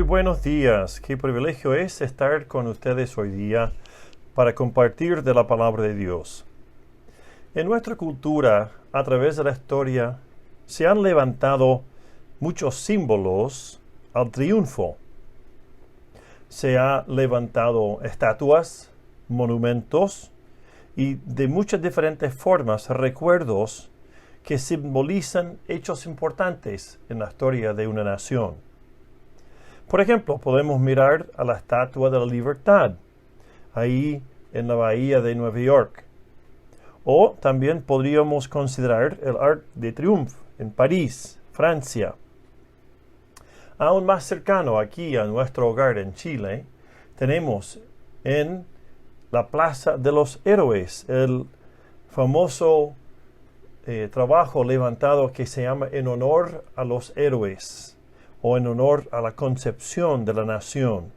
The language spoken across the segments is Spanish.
buenos días. Qué privilegio es estar con ustedes hoy día para compartir de la palabra de Dios. En nuestra cultura, a través de la historia, se han levantado muchos símbolos al triunfo. Se han levantado estatuas, monumentos y de muchas diferentes formas recuerdos que simbolizan hechos importantes en la historia de una nación. Por ejemplo, podemos mirar a la Estatua de la Libertad, ahí en la bahía de Nueva York. O también podríamos considerar el Arc de Triomphe en París, Francia. Aún más cercano aquí a nuestro hogar en Chile, tenemos en la Plaza de los Héroes el famoso trabajo levantado que se llama En honor a los héroes, o en honor a la concepción de la nación.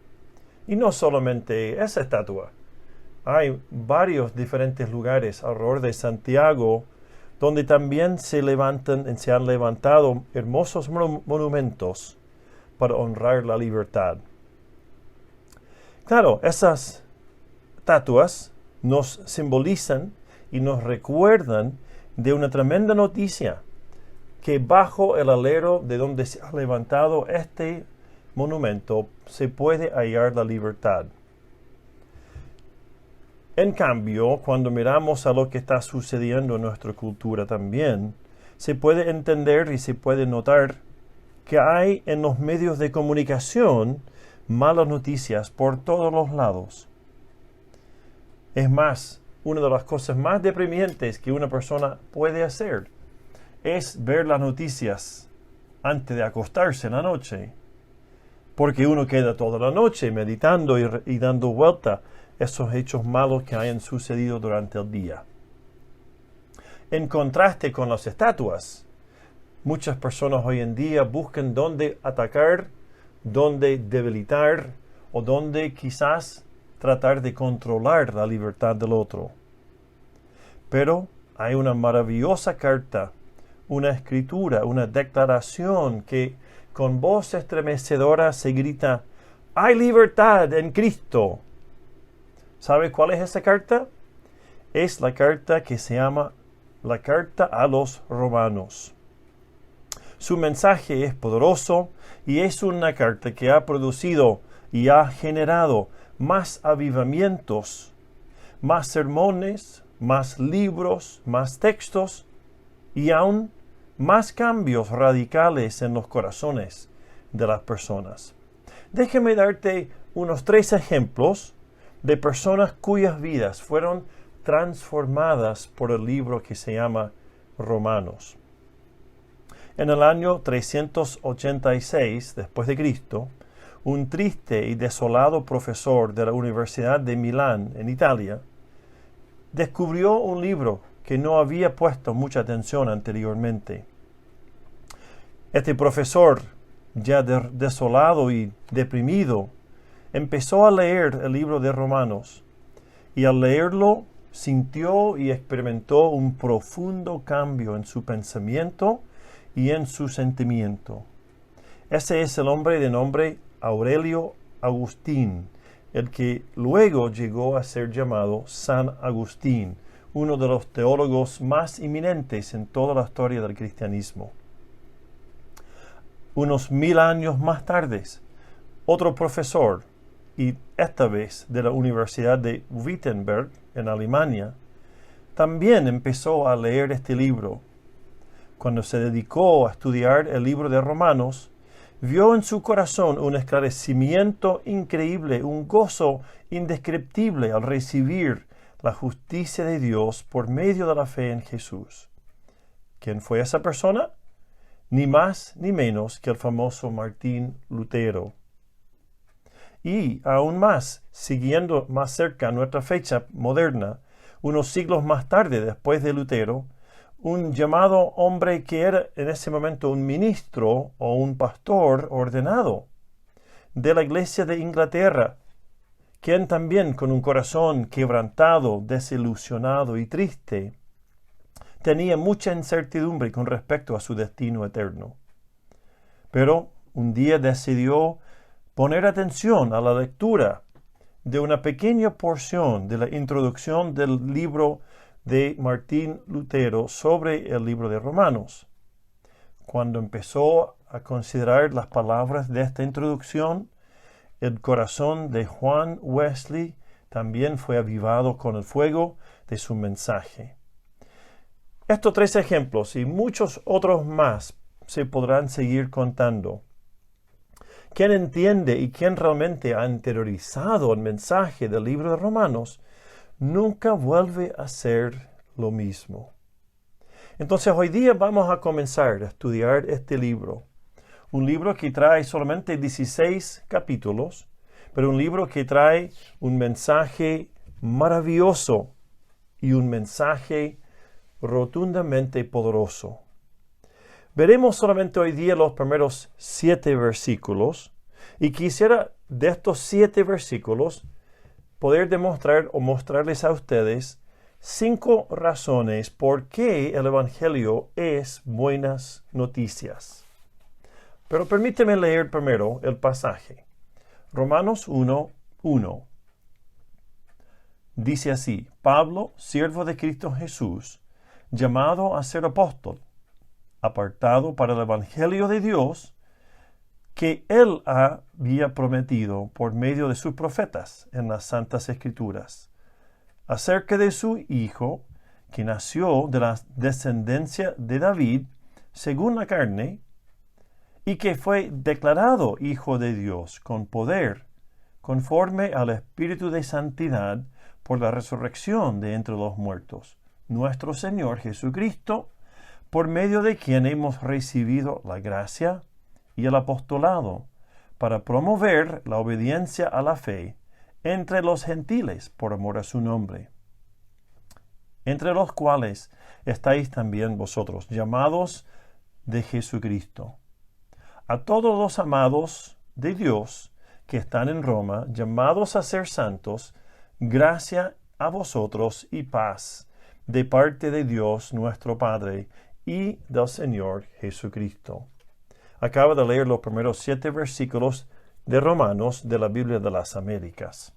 Y no solamente esa estatua. Hay varios diferentes lugares alrededor de Santiago donde también se han levantado hermosos monumentos para honrar la libertad. Claro, esas estatuas nos simbolizan y nos recuerdan de una tremenda noticia, que bajo el alero de donde se ha levantado este monumento se puede hallar la libertad. En cambio, cuando miramos a lo que está sucediendo en nuestra cultura también, se puede entender y se puede notar que hay en los medios de comunicación malas noticias por todos los lados. Es más, una de las cosas más deprimentes que una persona puede hacer es ver las noticias antes de acostarse en la noche, porque uno queda toda la noche meditando y dando vuelta esos hechos malos que hayan sucedido durante el día. En contraste con las estatuas, muchas personas hoy en día buscan dónde atacar, dónde debilitar o dónde quizás tratar de controlar la libertad del otro. Pero hay una maravillosa carta, una escritura, una declaración que con voz estremecedora se grita: ¡hay libertad en Cristo! ¿Sabe cuál es esa carta? Es la carta que se llama la Carta a los Romanos. Su mensaje es poderoso y es una carta que ha producido y ha generado más avivamientos, más sermones, más libros, más textos y aún más cambios radicales en los corazones de las personas. Déjeme darte unos 3 ejemplos de personas cuyas vidas fueron transformadas por el libro que se llama Romanos. En el año 386 después de Cristo, un triste y desolado profesor de la Universidad de Milán, en Italia, descubrió un libro que no había puesto mucha atención anteriormente. Este profesor, ya desolado y deprimido, empezó a leer el libro de Romanos y al leerlo sintió y experimentó un profundo cambio en su pensamiento y en su sentimiento. Ese es el hombre de nombre Aurelio Agustín, el que luego llegó a ser llamado San Agustín, uno de los teólogos más eminentes en toda la historia del cristianismo. Unos 1000 años más tarde, otro profesor, y esta vez de la Universidad de Wittenberg, en Alemania, también empezó a leer este libro. Cuando se dedicó a estudiar el libro de Romanos, vio en su corazón un esclarecimiento increíble, un gozo indescriptible al recibir la justicia de Dios por medio de la fe en Jesús. ¿Quién fue esa persona? Ni más ni menos que el famoso Martín Lutero. Y aún más, siguiendo más cerca nuestra fecha moderna, unos siglos más tarde, después de Lutero, un llamado hombre que era en ese momento un ministro o un pastor ordenado de la Iglesia de Inglaterra, quien también con un corazón quebrantado, desilusionado y triste, tenía mucha incertidumbre con respecto a su destino eterno. Pero un día decidió poner atención a la lectura de una pequeña porción de la introducción del libro de Martín Lutero sobre el libro de Romanos. Cuando empezó a considerar las palabras de esta introducción, el corazón de Juan Wesley también fue avivado con el fuego de su mensaje. Estos 3 ejemplos y muchos otros más se podrán seguir contando. Quien entiende y quien realmente ha interiorizado el mensaje del libro de Romanos nunca vuelve a ser lo mismo. Entonces hoy día vamos a comenzar a estudiar este libro. Un libro que trae solamente 16 capítulos, pero un libro que trae un mensaje maravilloso y un mensaje rotundamente poderoso. Veremos solamente hoy día los primeros 7 versículos y quisiera de estos 7 versículos poder demostrar o mostrarles a ustedes 5 razones por qué el Evangelio es buenas noticias. Pero permíteme leer primero el pasaje. Romanos 1:1. Dice así: Pablo, siervo de Cristo Jesús, llamado a ser apóstol, apartado para el Evangelio de Dios, que Él había prometido por medio de sus profetas en las Santas Escrituras, acerca de su Hijo, que nació de la descendencia de David, según la carne, y que fue declarado Hijo de Dios con poder, conforme al Espíritu de Santidad, por la resurrección de entre los muertos, nuestro Señor Jesucristo, por medio de quien hemos recibido la gracia y el apostolado, para promover la obediencia a la fe entre los gentiles por amor a su nombre, entre los cuales estáis también vosotros, llamados de Jesucristo. A todos los amados de Dios que están en Roma, llamados a ser santos, gracia a vosotros y paz de parte de Dios nuestro Padre y del Señor Jesucristo. Acabo de leer los primeros 7 versículos de Romanos de la Biblia de las Américas.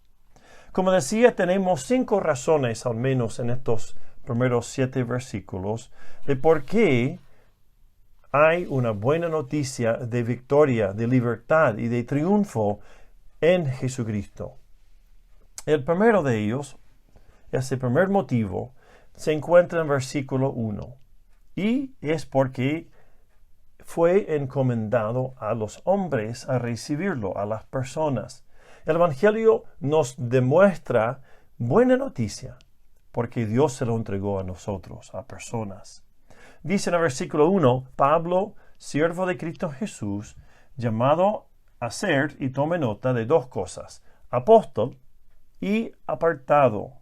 Como decía, tenemos 5 razones al menos en estos primeros 7 versículos de por qué hay una buena noticia de victoria, de libertad y de triunfo en Jesucristo. El primero de ellos, ese primer motivo, se encuentra en versículo 1 y es porque fue encomendado a los hombres a recibirlo, a las personas. El Evangelio nos demuestra buena noticia porque Dios se lo entregó a nosotros, a personas. Dice en el versículo 1, Pablo, siervo de Cristo Jesús, llamado a ser, y tome nota de 2 cosas, apóstol y apartado.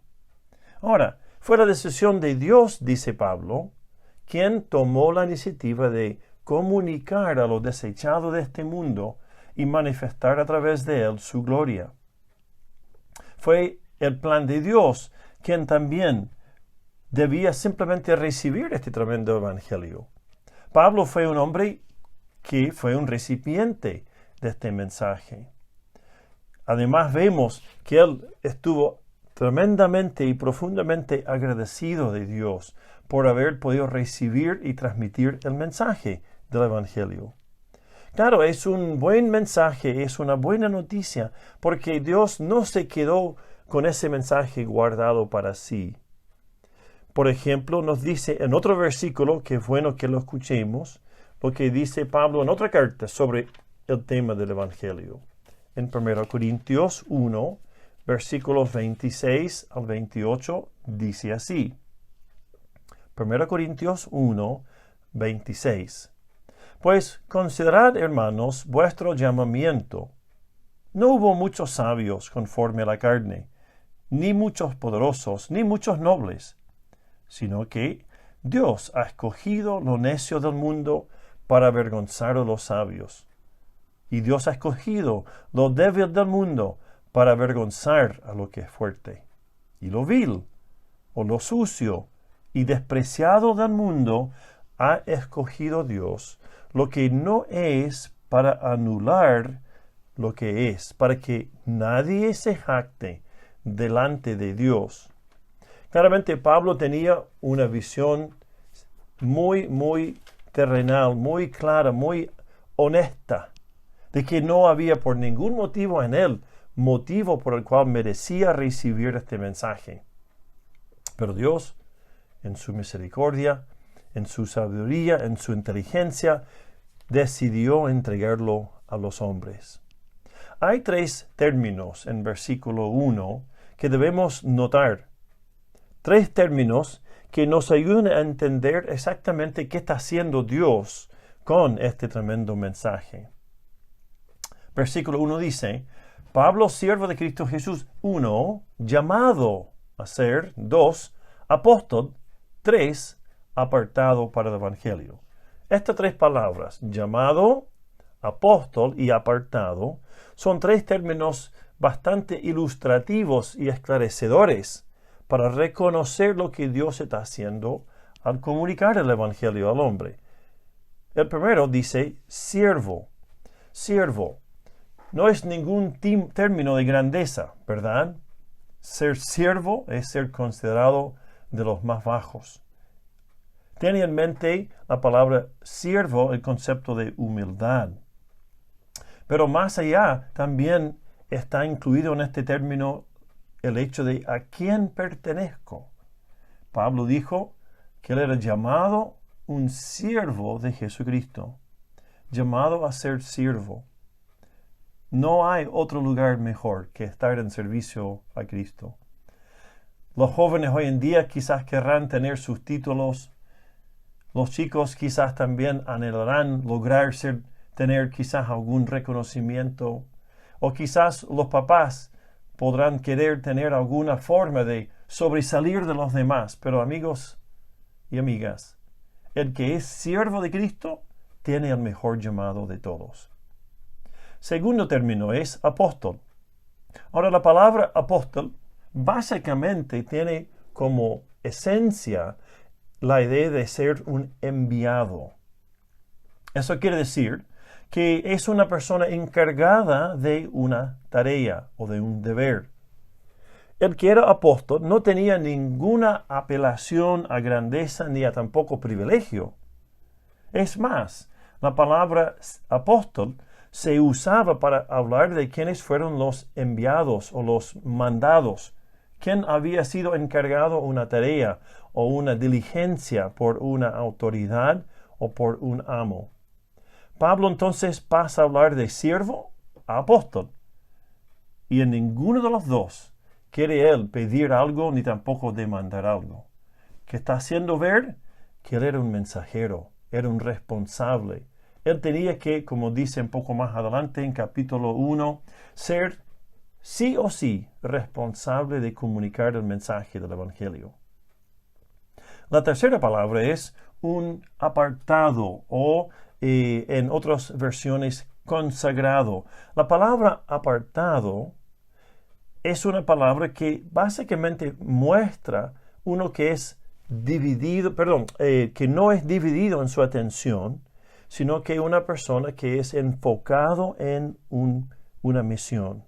Ahora, fue la decisión de Dios, dice Pablo, quien tomó la iniciativa de comunicar a lo desechado de este mundo y manifestar a través de él su gloria. Fue el plan de Dios quien también debía simplemente recibir este tremendo evangelio. Pablo fue un hombre que fue un recipiente de este mensaje. Además vemos que él estuvo tremendamente y profundamente agradecido de Dios por haber podido recibir y transmitir el mensaje del evangelio. Claro, es un buen mensaje, es una buena noticia, porque Dios no se quedó con ese mensaje guardado para sí. Por ejemplo, nos dice en otro versículo, que es bueno que lo escuchemos, lo que dice Pablo en otra carta sobre el tema del Evangelio. En 1 Corintios 1, versículos 26 al 28, dice así. 1 Corintios 1, 26. Pues considerad, hermanos, vuestro llamamiento. No hubo muchos sabios conforme a la carne, ni muchos poderosos, ni muchos nobles, sino que Dios ha escogido lo necio del mundo para avergonzar a los sabios. Y Dios ha escogido lo débil del mundo para avergonzar a lo que es fuerte. Y lo vil, o lo sucio y despreciado del mundo, ha escogido Dios lo que no es para anular lo que es, para que nadie se jacte delante de Dios. Claramente Pablo tenía una visión muy terrenal, muy clara, muy honesta, de que no había por ningún motivo en él motivo por el cual merecía recibir este mensaje. Pero Dios, en su misericordia, en su sabiduría, en su inteligencia, decidió entregarlo a los hombres. Hay 3 términos en versículo 1 que debemos notar. 3 términos que nos ayudan a entender exactamente qué está haciendo Dios con este tremendo mensaje. Versículo 1 dice, Pablo, siervo de Cristo Jesús, 1, llamado a ser, 2, apóstol, 3, apartado para el Evangelio. Estas 3 palabras, llamado, apóstol y apartado, son 3 términos bastante ilustrativos y esclarecedores para reconocer lo que Dios está haciendo al comunicar el Evangelio al hombre. El primero dice siervo. Siervo. No es ningún término de grandeza, ¿verdad? Ser siervo es ser considerado de los más bajos. Tiene en mente la palabra siervo el concepto de humildad. Pero más allá también está incluido en este término el hecho de a quién pertenezco. Pablo dijo que él era llamado un siervo de Jesucristo, llamado a ser siervo. No hay otro lugar mejor que estar en servicio a Cristo. Los jóvenes hoy en día quizás querrán tener sus títulos. Los chicos quizás también anhelarán lograr tener quizás algún reconocimiento. O quizás los papás podrán querer tener alguna forma de sobresalir de los demás. Pero amigos y amigas, el que es siervo de Cristo tiene el mejor llamado de todos. Segundo término es apóstol. Ahora, la palabra apóstol básicamente tiene como esencia la idea de ser un enviado. Eso quiere decir que es una persona encargada de una tarea o de un deber. El que era apóstol no tenía ninguna apelación a grandeza ni a tampoco privilegio. Es más, la palabra apóstol se usaba para hablar de quienes fueron los enviados o los mandados, quien había sido encargado una tarea o una diligencia por una autoridad o por un amo. Pablo entonces pasa a hablar de siervo a apóstol, y en ninguno de los dos quiere él pedir algo ni tampoco demandar algo. ¿Qué está haciendo ver? Que él era un mensajero, era un responsable. Él tenía que, como dice un poco más adelante en capítulo 1, ser sí o sí responsable de comunicar el mensaje del Evangelio. La tercera palabra es un apartado o en otras versiones consagrado. La palabra apartado es una palabra que básicamente muestra uno que es dividido, que no es dividido en su atención, sino que una persona que es enfocado en una misión.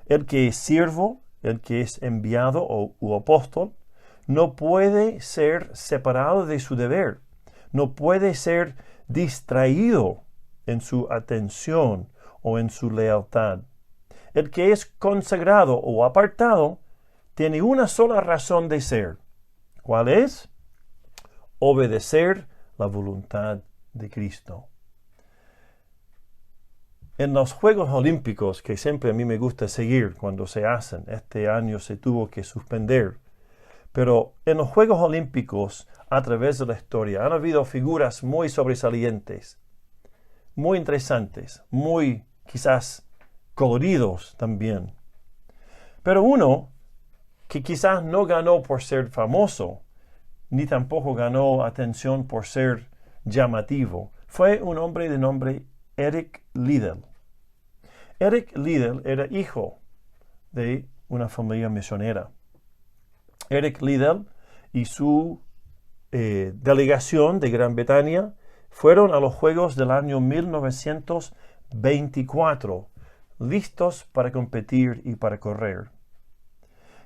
El que es siervo, el que es enviado o apóstol, no puede ser separado de su deber, no puede ser distraído en su atención o en su lealtad. El que es consagrado o apartado tiene una sola razón de ser. ¿Cuál es? Obedecer la voluntad de Cristo. En los Juegos Olímpicos, que siempre a mí me gusta seguir cuando se hacen, este año se tuvo que suspender, pero en los Juegos Olímpicos, a través de la historia, han habido figuras muy sobresalientes, muy interesantes, muy quizás coloridos también. Pero uno que quizás no ganó por ser famoso, ni tampoco ganó atención por ser llamativo, fue un hombre de nombre Eric Liddell. Eric Liddell era hijo de una familia misionera. Eric Liddell y su delegación de Gran Bretaña fueron a los Juegos del año 1928 24, listos para competir y para correr.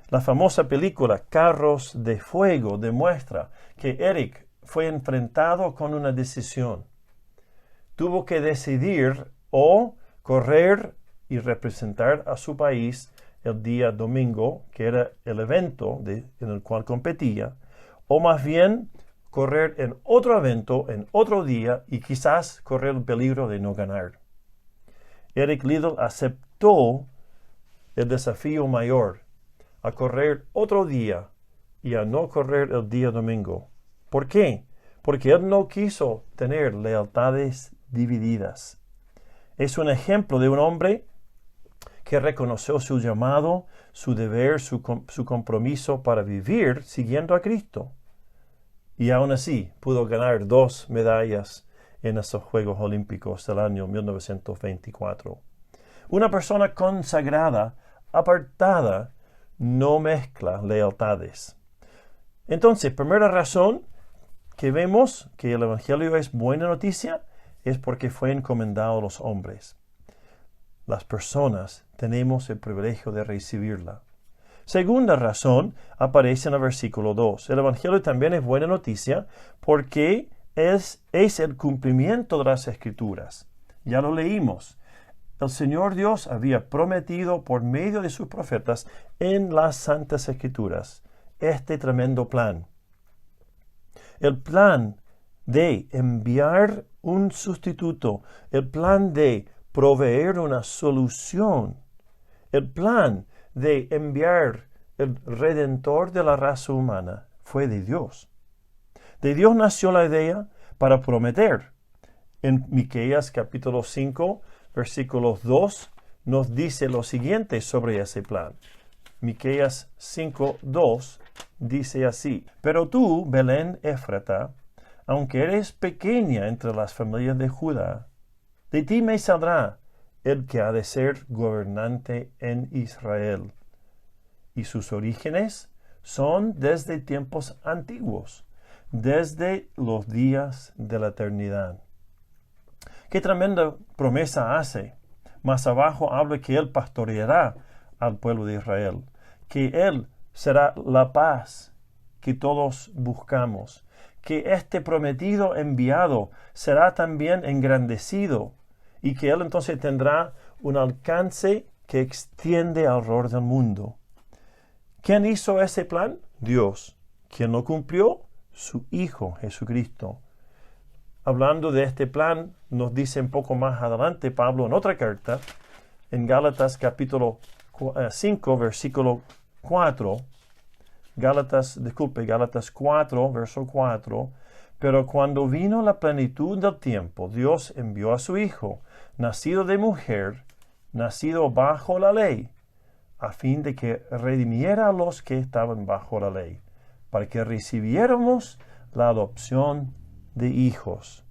La famosa película Carros de Fuego demuestra que Eric fue enfrentado con una decisión. Tuvo que decidir o correr y representar a su país el día domingo, que era el evento en el cual competía, o más bien correr en otro evento, en otro día, y quizás correr el peligro de no ganar. Eric Liddell aceptó el desafío mayor, a correr otro día y a no correr el día domingo. ¿Por qué? Porque él no quiso tener lealtades divididas. Es un ejemplo de un hombre que reconoció su llamado, su deber, su compromiso para vivir siguiendo a Cristo. Y aún así pudo ganar 2 medallas en esos Juegos Olímpicos del año 1924. Una persona consagrada, apartada, no mezcla lealtades. Entonces, primera razón que vemos que el Evangelio es buena noticia es porque fue encomendado a los hombres. Las personas tenemos el privilegio de recibirla. Segunda razón aparece en el versículo 2. El Evangelio también es buena noticia porque es el cumplimiento de las Escrituras. Ya lo leímos. El Señor Dios había prometido por medio de sus profetas en las Santas Escrituras este tremendo plan. El plan de enviar un sustituto, el plan de proveer una solución, el plan de enviar el Redentor de la raza humana fue de Dios. De Dios nació la idea para prometer. En Miqueas capítulo 5, versículos 2, nos dice lo siguiente sobre ese plan. Miqueas 5, 2 dice así: Pero tú, Belén Éfrata, aunque eres pequeña entre las familias de Judá, de ti me saldrá el que ha de ser gobernante en Israel. Y sus orígenes son desde tiempos antiguos, desde los días de la eternidad. Qué tremenda promesa hace. Más abajo habla que Él pastoreará al pueblo de Israel, que Él será la paz que todos buscamos, que este prometido enviado será también engrandecido y que Él entonces tendrá un alcance que extiende alrededor del mundo. ¿Quién hizo ese plan? Dios. ¿Quién lo cumplió? Su Hijo Jesucristo. Hablando de este plan, nos dice un poco más adelante Pablo en otra carta, en capítulo 5, versículo 4, Gálatas 4, verso 4, pero cuando vino la plenitud del tiempo, Dios envió a su Hijo, nacido de mujer, nacido bajo la ley, a fin de que redimiera a los que estaban bajo la ley, para que recibiéramos la adopción de hijos.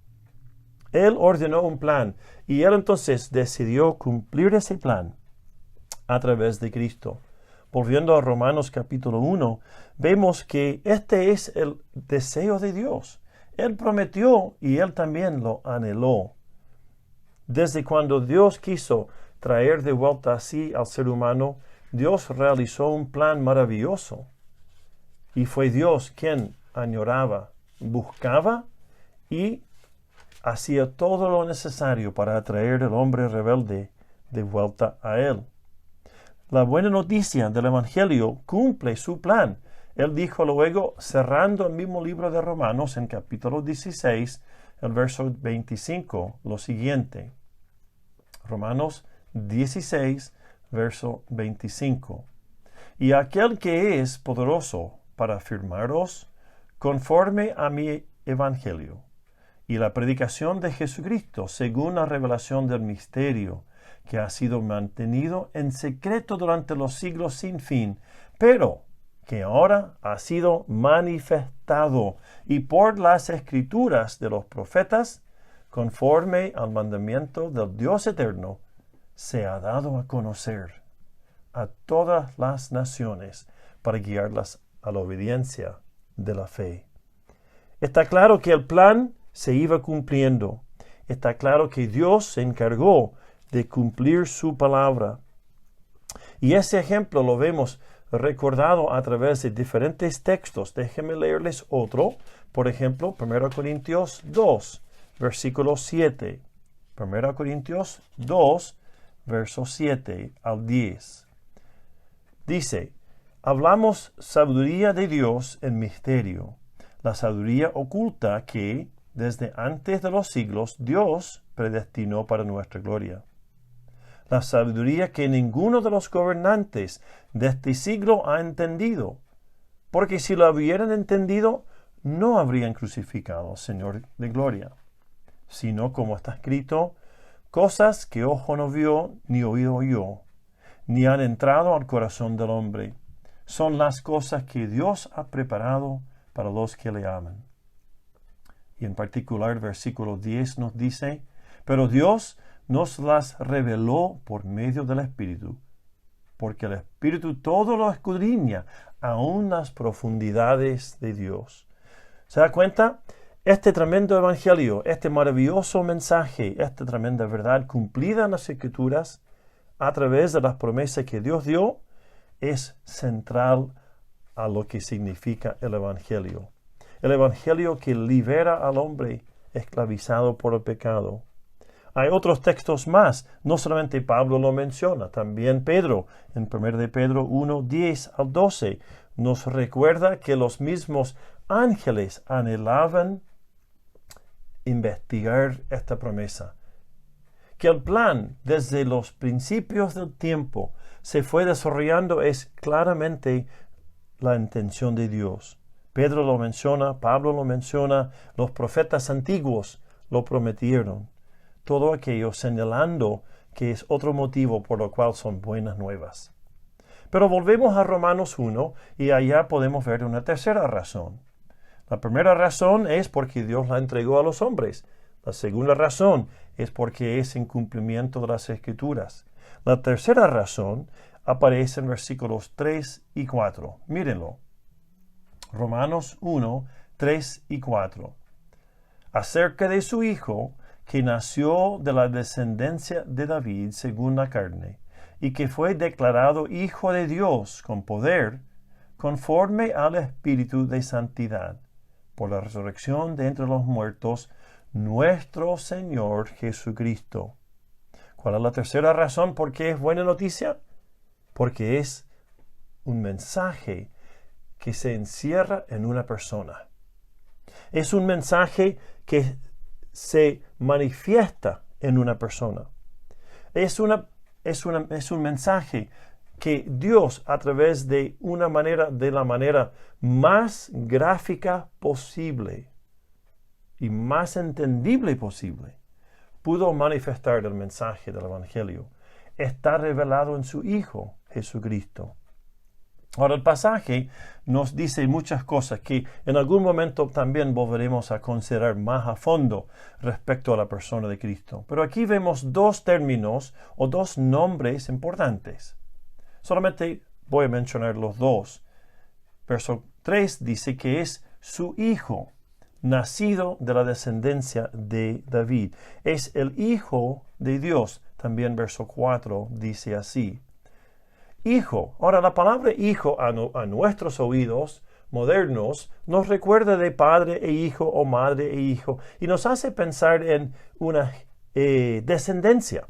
Él ordenó un plan y Él entonces decidió cumplir ese plan a través de Cristo. Volviendo a Romanos capítulo 1, vemos que este es el deseo de Dios. Él prometió y Él también lo anheló. Desde cuando Dios quiso traer de vuelta así al ser humano, Dios realizó un plan maravilloso. Y fue Dios quien añoraba, buscaba y hacía todo lo necesario para atraer al hombre rebelde de vuelta a Él. La buena noticia del Evangelio cumple su plan. Él dijo luego, cerrando el mismo libro de Romanos, en capítulo 16, el verso 25, lo siguiente. Romanos 16, verso 25. Y aquel que es poderoso para afirmaros conforme a mi Evangelio y la predicación de Jesucristo según la revelación del misterio, que ha sido mantenido en secreto durante los siglos sin fin, pero que ahora ha sido manifestado y por las escrituras de los profetas, conforme al mandamiento del Dios eterno, se ha dado a conocer a todas las naciones para guiarlas a la obediencia de la fe. Está claro que el plan se iba cumpliendo. Está claro que Dios se encargó de cumplir su palabra. Y ese ejemplo lo vemos recordado a través de diferentes textos. Déjenme leerles otro. Por ejemplo, 1 Corintios 2, versículo 7. 1 Corintios 2, versos 7 al 10. Dice, hablamos sabiduría de Dios en misterio, la sabiduría oculta que, desde antes de los siglos, Dios predestinó para nuestra gloria. La sabiduría que ninguno de los gobernantes de este siglo ha entendido, porque si lo hubieran entendido, no habrían crucificado al Señor de gloria, sino como está escrito, cosas que ojo no vio, ni oído oyó, ni han entrado al corazón del hombre, son las cosas que Dios ha preparado para los que le aman. Y en particular, versículo 10 nos dice, pero Dios nos las reveló por medio del Espíritu, porque el Espíritu todo lo escudriña, aún las profundidades de Dios. ¿Se da cuenta? Este tremendo evangelio, este maravilloso mensaje, esta tremenda verdad cumplida en las Escrituras, a través de las promesas que Dios dio, es central a lo que significa el evangelio. El evangelio que libera al hombre esclavizado por el pecado. Hay otros textos más, no solamente Pablo lo menciona, también Pedro, en 1 de Pedro 1, 10 al 12, nos recuerda que los mismos ángeles anhelaban investigar esta promesa. Que el plan desde los principios del tiempo se fue desarrollando es claramente la intención de Dios. Pedro lo menciona, Pablo lo menciona, los profetas antiguos lo prometieron. Todo aquello señalando que es otro motivo por lo cual son buenas nuevas. Pero volvemos a Romanos 1 y allá podemos ver una tercera razón. La primera razón es porque Dios la entregó a los hombres. La segunda razón es porque es en cumplimiento de las Escrituras. La tercera razón aparece en versículos 3 y 4. Mírenlo. Romanos 1, 3 y 4. Acerca de su Hijo, que nació de la descendencia de David según la carne, y que fue declarado Hijo de Dios con poder, conforme al Espíritu de santidad, por la resurrección de entre los muertos, nuestro Señor Jesucristo. ¿Cuál es la tercera razón por qué es buena noticia? Porque es un mensaje que se encierra en una persona. Es un mensaje que se manifiesta en una persona. Es un mensaje que Dios, a través de la manera más gráfica posible y más entendible posible, pudo manifestar el mensaje del Evangelio. Está revelado en su Hijo, Jesucristo. Ahora, el pasaje nos dice muchas cosas que en algún momento también volveremos a considerar más a fondo respecto a la persona de Cristo. Pero aquí vemos dos términos o dos nombres importantes. Solamente voy a mencionar los dos. Verso 3 dice que es su Hijo, nacido de la descendencia de David. Es el Hijo de Dios. También verso 4 dice así. Hijo. Ahora, la palabra hijo a nuestros oídos modernos nos recuerda de padre e hijo o madre e hijo y nos hace pensar en una descendencia.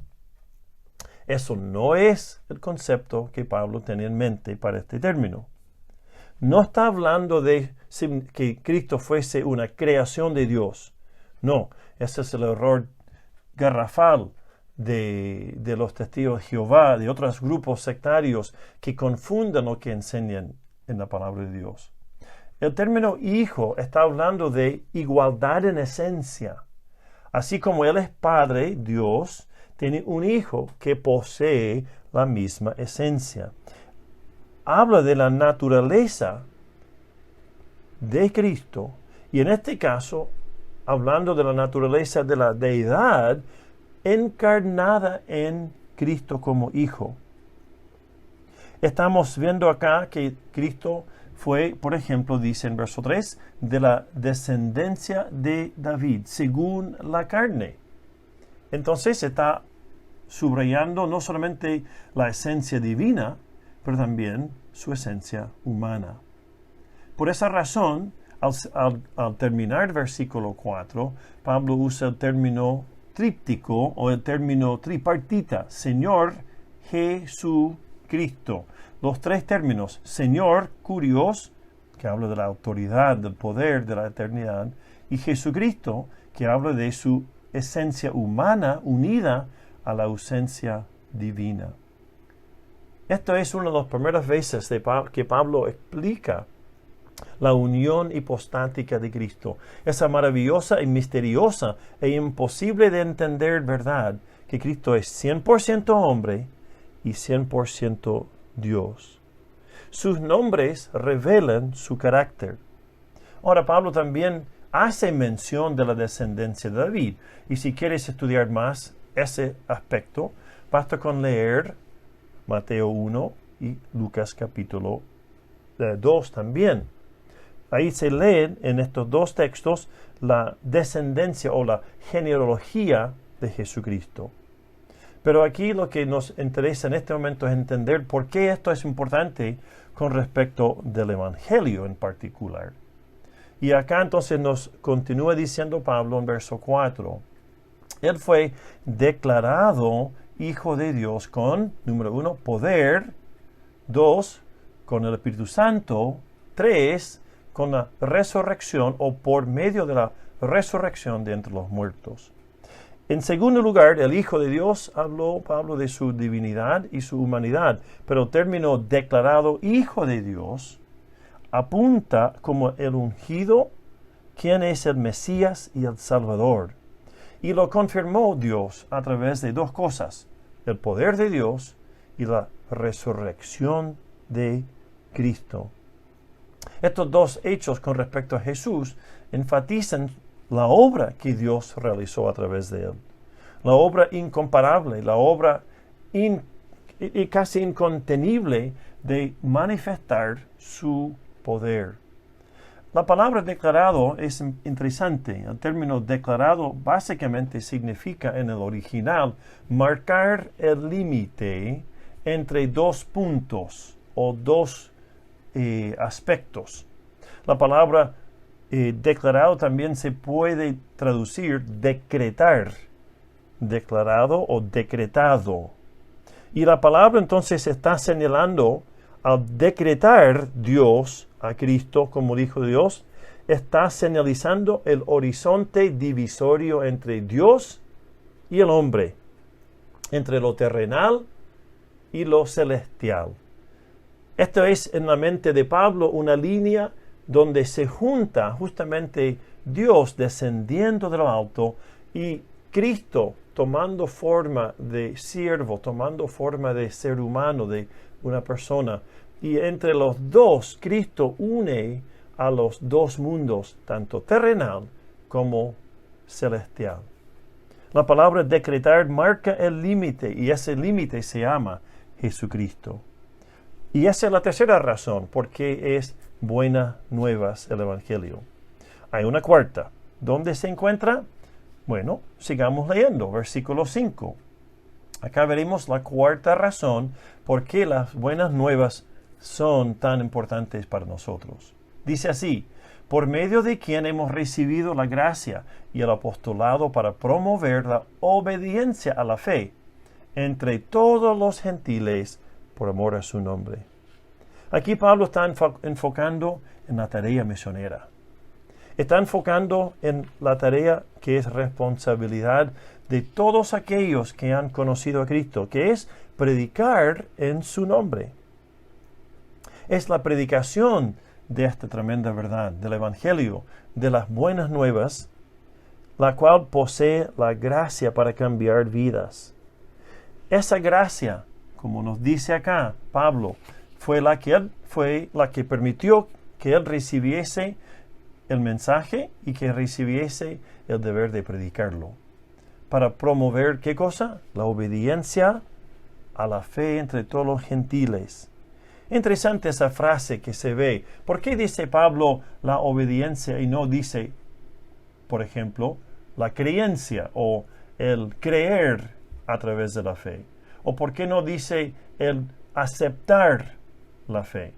Eso no es el concepto que Pablo tiene en mente para este término. No está hablando de que Cristo fuese una creación de Dios. No, ese es el error garrafal de los testigos de Jehová, de otros grupos sectarios que confunden lo que enseñan en la palabra de Dios. El término hijo está hablando de igualdad en esencia. Así como Él es Padre, Dios, tiene un hijo que posee la misma esencia. Habla de la naturaleza de Cristo y en este caso, hablando de la naturaleza de la deidad, encarnada en Cristo como Hijo. Estamos viendo acá que Cristo fue, por ejemplo, dice en verso 3, de la descendencia de David, según la carne. Entonces está subrayando no solamente la esencia divina, pero también su esencia humana. Por esa razón, al terminar el versículo 4, Pablo usa el término tríptico o el término tripartita, Señor Jesucristo. Los tres términos, Señor, Kurios, que habla de la autoridad, del poder, de la eternidad, y Jesucristo, que habla de su esencia humana unida a la ausencia divina. Esto es una de las primeras veces que Pablo explica la unión hipostática de Cristo, esa maravillosa y misteriosa e imposible de entender verdad que Cristo es 100% hombre y 100% Dios. Sus nombres revelan su carácter. Ahora, Pablo también hace mención de la descendencia de David, y si quieres estudiar más ese aspecto, basta con leer Mateo 1 y Lucas capítulo 2 también. Ahí se leen en estos dos textos la descendencia o la genealogía de Jesucristo. Pero aquí lo que nos interesa en este momento es entender por qué esto es importante con respecto del Evangelio en particular. Y acá entonces nos continúa diciendo Pablo en verso 4. Él fue declarado Hijo de Dios con, número 1, poder, 2, con el Espíritu Santo, 3, con la resurrección o por medio de la resurrección de entre los muertos. En segundo lugar, el Hijo de Dios habló Pablo de su divinidad y su humanidad, pero el término declarado Hijo de Dios apunta como el ungido, quien es el Mesías y el Salvador. Y lo confirmó Dios a través de dos cosas, el poder de Dios y la resurrección de Cristo. Estos dos hechos con respecto a Jesús enfatizan la obra que Dios realizó a través de él. La obra incomparable, la obra casi incontenible de manifestar su poder. La palabra declarado es interesante. El término declarado básicamente significa en el original marcar el límite entre dos puntos o dos aspectos. La palabra declarado también se puede traducir decretar, declarado o decretado. Y la palabra entonces está señalando al decretar Dios a Cristo como Hijo de Dios, está señalizando el horizonte divisorio entre Dios y el hombre, entre lo terrenal y lo celestial. Esto es en la mente de Pablo una línea donde se junta justamente Dios descendiendo de lo alto y Cristo tomando forma de siervo, tomando forma de ser humano, de una persona. Y entre los dos, Cristo une a los dos mundos, tanto terrenal como celestial. La palabra decretar marca el límite y ese límite se llama Jesucristo. Y esa es la tercera razón por qué es buenas nuevas el Evangelio. Hay una cuarta. ¿Dónde se encuentra? Bueno, sigamos leyendo, versículo 5. Acá veremos la cuarta razón por qué las buenas nuevas son tan importantes para nosotros. Dice así, por medio de quien hemos recibido la gracia y el apostolado para promover la obediencia a la fe entre todos los gentiles por amor a su nombre. Aquí Pablo está enfocando en la tarea misionera. Está enfocando en la tarea que es responsabilidad de todos aquellos que han conocido a Cristo, que es predicar en su nombre. Es la predicación de esta tremenda verdad, del Evangelio, de las buenas nuevas, la cual posee la gracia para cambiar vidas. Esa gracia, como nos dice acá Pablo, fue la que permitió que él recibiese el mensaje y que recibiese el deber de predicarlo. Para promover, ¿qué cosa? La obediencia a la fe entre todos los gentiles. Interesante esa frase que se ve. ¿Por qué dice Pablo la obediencia y no dice, por ejemplo, la creencia o el creer a través de la fe? ¿O por qué no dice el aceptar la fe?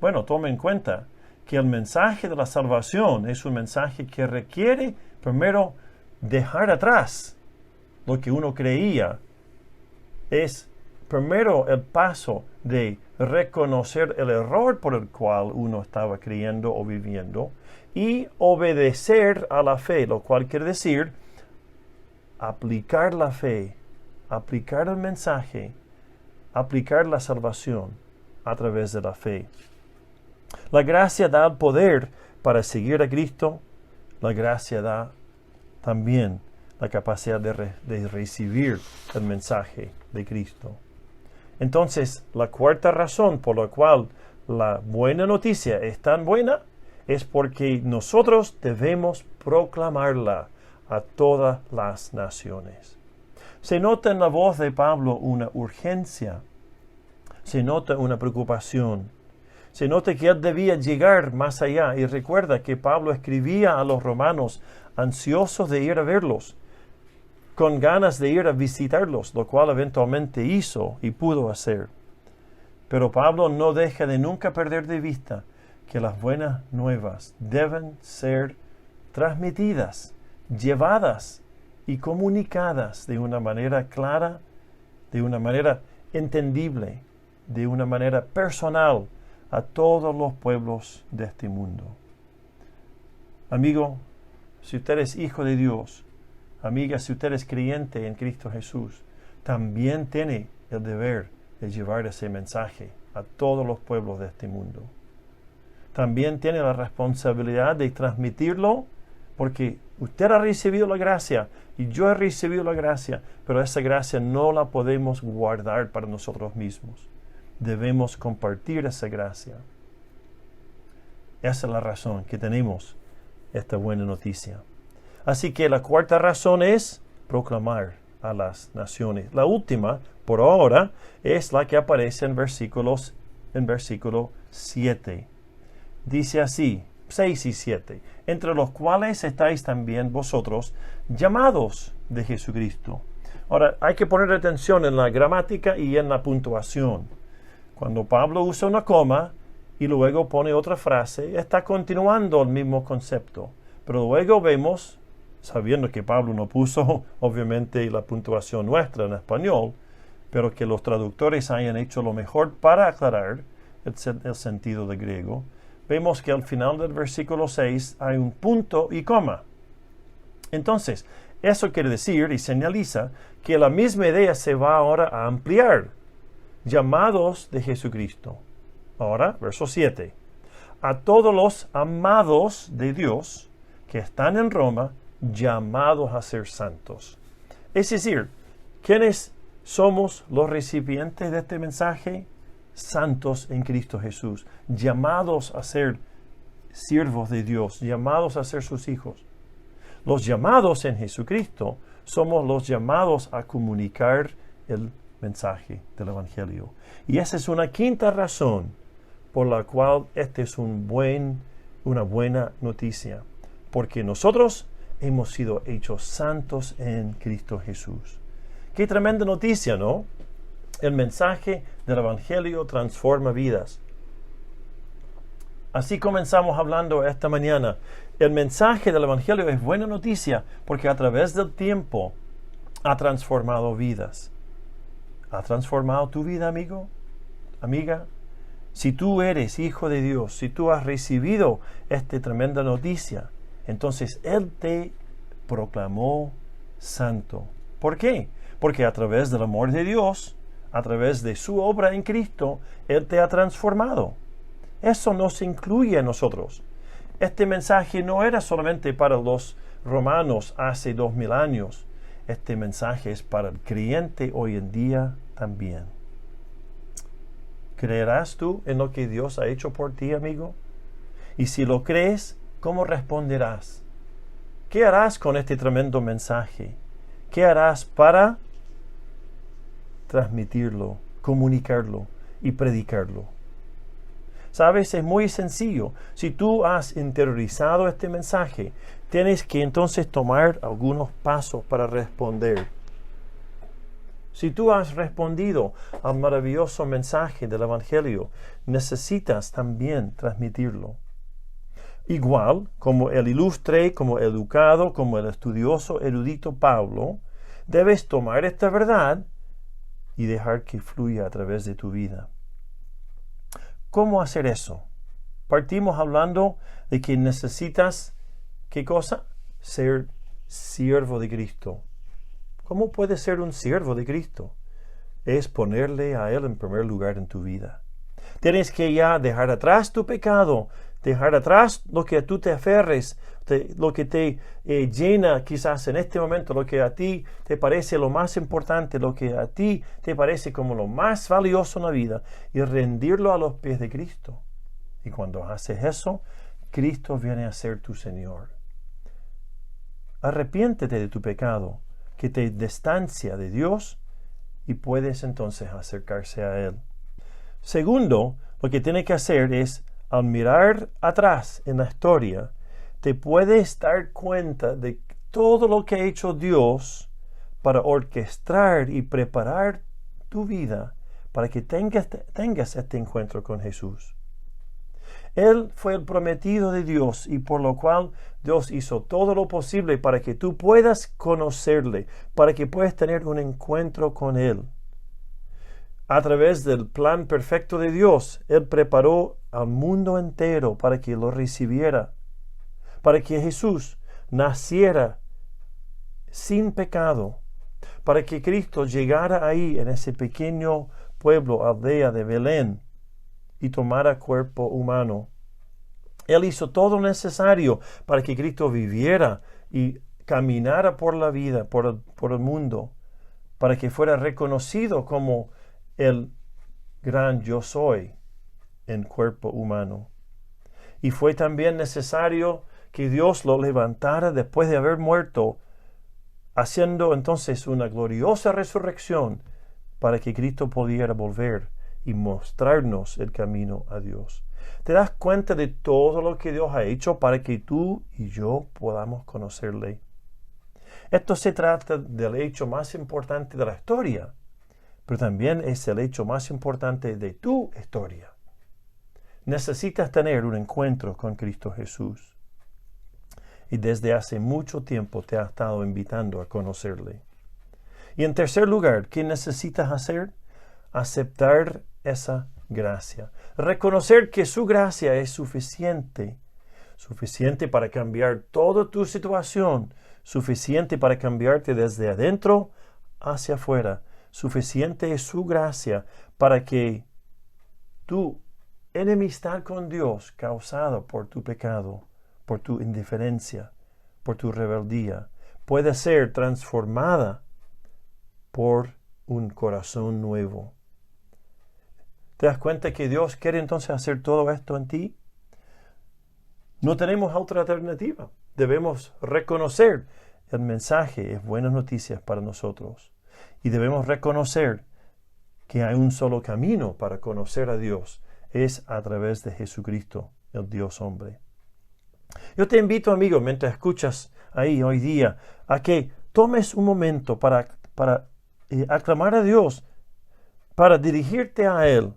Bueno, tome en cuenta que el mensaje de la salvación es un mensaje que requiere primero dejar atrás lo que uno creía. Es primero el paso de reconocer el error por el cual uno estaba creyendo o viviendo y obedecer a la fe, lo cual quiere decir aplicar la fe, aplicar el mensaje, aplicar la salvación a través de la fe. La gracia da el poder para seguir a Cristo. La gracia da también la capacidad de recibir el mensaje de Cristo. Entonces, la cuarta razón por la cual la buena noticia es tan buena es porque nosotros debemos proclamarla a todas las naciones. Se nota en la voz de Pablo una urgencia, se nota una preocupación, se nota que él debía llegar más allá. Y recuerda que Pablo escribía a los romanos ansiosos de ir a verlos, con ganas de ir a visitarlos, lo cual eventualmente hizo y pudo hacer. Pero Pablo no deja de nunca perder de vista que las buenas nuevas deben ser transmitidas, llevadas y comunicadas de una manera clara, de una manera entendible, de una manera personal a todos los pueblos de este mundo. Amigo, si usted es hijo de Dios, amiga, si usted es creyente en Cristo Jesús, también tiene el deber de llevar ese mensaje a todos los pueblos de este mundo. También tiene la responsabilidad de transmitirlo, porque usted ha recibido la gracia y yo he recibido la gracia, pero esa gracia no la podemos guardar para nosotros mismos. Debemos compartir esa gracia. Esa es la razón que tenemos esta buena noticia. Así que la cuarta razón es proclamar a las naciones. La última, por ahora, es la que aparece en versículo 7. Dice así, 6 y 7, entre los cuales estáis también vosotros llamados de Jesucristo. Ahora, hay que poner atención en la gramática y en la puntuación. Cuando Pablo usa una coma y luego pone otra frase, está continuando el mismo concepto. Pero luego vemos, sabiendo que Pablo no puso obviamente la puntuación nuestra en español, pero que los traductores hayan hecho lo mejor para aclarar el sentido de griego, vemos que al final del versículo 6 hay un punto y coma. Entonces, eso quiere decir y señaliza que la misma idea se va ahora a ampliar. Llamados de Jesucristo. Ahora, verso 7. A todos los amados de Dios que están en Roma, llamados a ser santos. Es decir, ¿quiénes somos los recipientes de este mensaje? Santos en Cristo Jesús, llamados a ser siervos de Dios, llamados a ser sus hijos. Los llamados en Jesucristo somos los llamados a comunicar el mensaje del Evangelio. Y esa es una quinta razón por la cual esta es una buena noticia, porque nosotros hemos sido hechos santos en Cristo Jesús. Qué tremenda noticia, ¿no? El mensaje del Evangelio transforma vidas. Así comenzamos hablando esta mañana. El mensaje del Evangelio es buena noticia porque a través del tiempo ha transformado vidas. ¿Ha transformado tu vida, amigo? Amiga, si tú eres hijo de Dios, si tú has recibido esta tremenda noticia, entonces Él te proclamó santo. ¿Por qué? Porque a través del amor de Dios, a través de su obra en Cristo, Él te ha transformado. Eso nos incluye a nosotros. Este mensaje no era solamente para los romanos hace 2000 años. Este mensaje es para el creyente hoy en día también. ¿Creerás tú en lo que Dios ha hecho por ti, amigo? Y si lo crees, ¿cómo responderás? ¿Qué harás con este tremendo mensaje? ¿Qué harás para transmitirlo, comunicarlo y predicarlo? ¿Sabes? Es muy sencillo. Si tú has interiorizado este mensaje, tienes que entonces tomar algunos pasos para responder. Si tú has respondido al maravilloso mensaje del Evangelio, necesitas también transmitirlo. Igual como el ilustre, como el educado, como el estudioso, erudito Pablo, debes tomar esta verdad y dejar que fluya a través de tu vida. ¿Cómo hacer eso? Partimos hablando de que necesitas, ¿qué cosa? Ser siervo de Cristo. ¿Cómo puedes ser un siervo de Cristo? Es ponerle a Él en primer lugar en tu vida. Tienes que ya dejar atrás tu pecado, dejar atrás lo que tú te aferres, lo que te llena quizás en este momento, lo que a ti te parece lo más importante, lo que a ti te parece como lo más valioso en la vida, y rendirlo a los pies de Cristo. Y cuando haces eso, Cristo viene a ser tu Señor. Arrepiéntete de tu pecado, que te distancia de Dios, y puedes entonces acercarse a Él. Segundo, lo que tienes que hacer es, al mirar atrás en la historia, te puedes dar cuenta de todo lo que ha hecho Dios para orquestar y preparar tu vida para que tengas este encuentro con Jesús. Él fue el prometido de Dios y por lo cual Dios hizo todo lo posible para que tú puedas conocerle, para que puedas tener un encuentro con Él. A través del plan perfecto de Dios, Él preparó al mundo entero para que lo recibiera, para que Jesús naciera sin pecado, para que Cristo llegara ahí en ese pequeño pueblo, aldea de Belén, y tomara cuerpo humano. Él hizo todo lo necesario para que Cristo viviera y caminara por la vida, por el mundo, para que fuera reconocido como el gran yo soy en cuerpo humano. Y fue también necesario que Dios lo levantara después de haber muerto, haciendo entonces una gloriosa resurrección para que Cristo pudiera volver y mostrarnos el camino a Dios. ¿Te das cuenta de todo lo que Dios ha hecho para que tú y yo podamos conocerle? Esto se trata del hecho más importante de la historia, pero también es el hecho más importante de tu historia. Necesitas tener un encuentro con Cristo Jesús. Y desde hace mucho tiempo te ha estado invitando a conocerle. Y en tercer lugar, ¿qué necesitas hacer? Aceptar esa gracia. Reconocer que su gracia es suficiente. Suficiente para cambiar toda tu situación. Suficiente para cambiarte desde adentro hacia afuera. Suficiente es su gracia para que tu enemistad con Dios causada por tu pecado, por tu indiferencia, por tu rebeldía, puede ser transformada por un corazón nuevo. ¿Te das cuenta que Dios quiere entonces hacer todo esto en ti? No tenemos otra alternativa. Debemos reconocer el mensaje es buenas noticias para nosotros. Y debemos reconocer que hay un solo camino para conocer a Dios. Es a través de Jesucristo, el Dios hombre. Yo te invito, amigo, mientras escuchas ahí hoy día, a que tomes un momento para aclamar a Dios, para dirigirte a Él,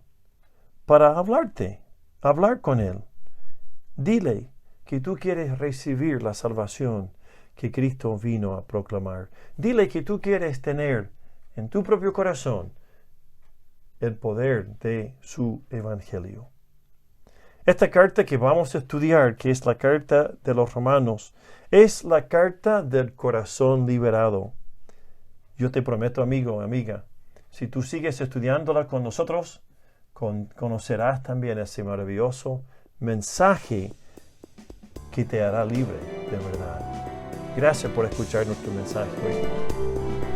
para hablar con Él. Dile que tú quieres recibir la salvación que Cristo vino a proclamar. Dile que tú quieres tener en tu propio corazón el poder de su evangelio. Esta carta que vamos a estudiar, que es la carta de los Romanos, es la carta del corazón liberado. Yo te prometo, amigo, amiga, si tú sigues estudiándola con nosotros, conocerás también ese maravilloso mensaje que te hará libre de verdad. Gracias por escuchar nuestro mensaje hoy.